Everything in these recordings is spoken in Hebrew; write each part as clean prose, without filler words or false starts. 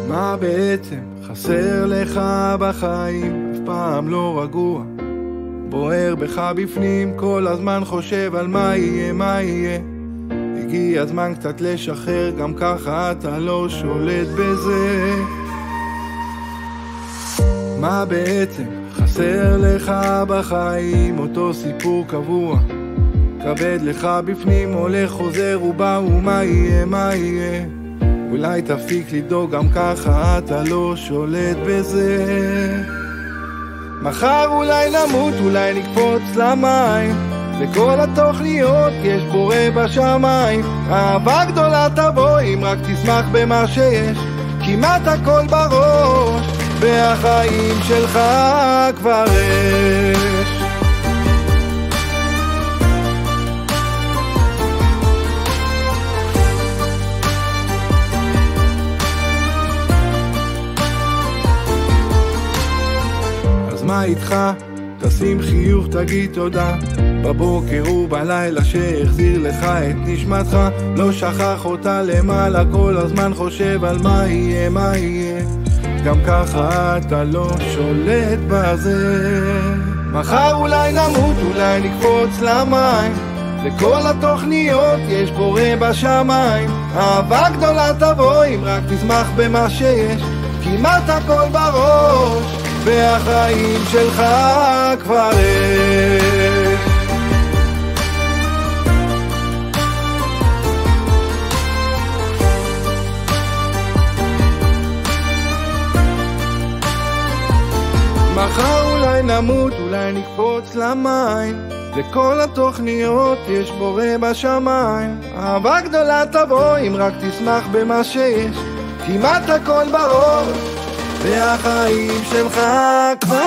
מה בעצם חסר לך בחיים? אף פעם לא רגוע, בוער בך בפנים, כל הזמן חושב על מה יהיה, מה יהיה. הגיע הזמן קצת לשחרר, גם ככה אתה לא שולט בזה. מה בעצם חסר לך בחיים? אותו סיפור קבוע, כבד לך בפנים, הולך חוזר ובא, ומה יהיה, מה יהיה. אולי תפסיק לדאוג, גם ככה אתה לא שולט בזה. מחר אולי נמות, אולי נקפוץ למים, לכל התוכניות יש בורא בשמיים. אהבה גדולה תבוא אם רק תשמח במה שיש, כמעט הכל בראש, והחיים שלך כבר יש. אז מה איתך? תשים חיוך, תגיד תודה, בבוקר ובלילה שהחזיר לך את נשמתך. לא שכח אותה למעלה, כל הזמן חושב על מה יהיה, מה יהיה. גם ככה אתה לא שולט בזה. מחר אולי נמות, אולי נקפוץ למים, לכל התוכניות יש בורא בשמיים. אהבה גדולה תבוא אם רק תשמח במה שיש, כמעט הכל בראש, והחיים שלך כבר יש. מחר אולי נמות, אולי נקפוץ למים, לכל התוכניות יש בורא בשמיים. אהבה גדולה תבוא אם רק תשמח במה שיש, כמעט הכל בראש, והחיים שלך כבר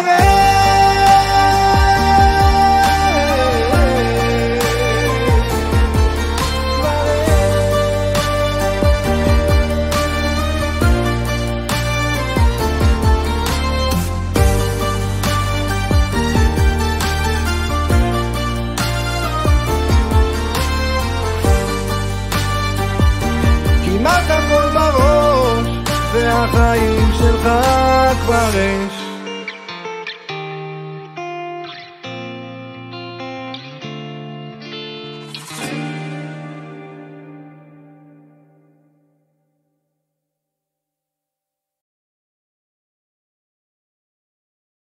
כמעט הכל בראש, והחיים שלך כבר יש.